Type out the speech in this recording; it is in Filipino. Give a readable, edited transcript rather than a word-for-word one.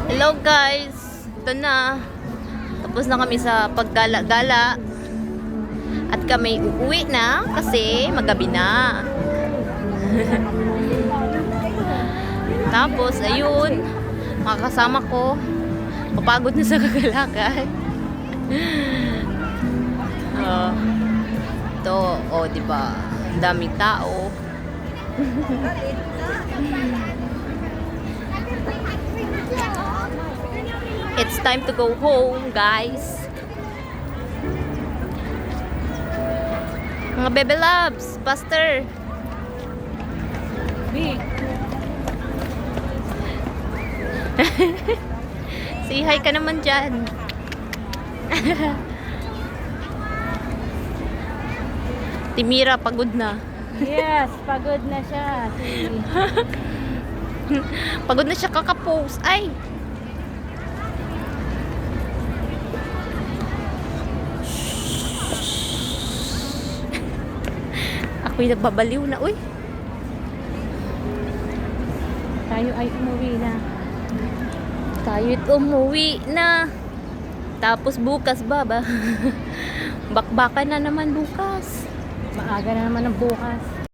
Hello guys, ito na. Tapos na kami sa paggala-gala. At kami uuwi na kasi magabi na. Tapos ayun, mga kasama ko papagod na sa kagalakan. Ito, oh, di ba? Ang daming tao. It's time to go home, guys. Mga bebe loves, Pastor. Say hi ka naman dyan. Timira, pagod na. Yes, pagod na siya. Pagod na siya kakapose. Ay! Ako'y nagbabaliw na. Uy! Tayo ay umuwi na. Tayo'y umuwi na. Tapos bukas, baba. Bakbakan na naman bukas. Maaga na naman ang bukas.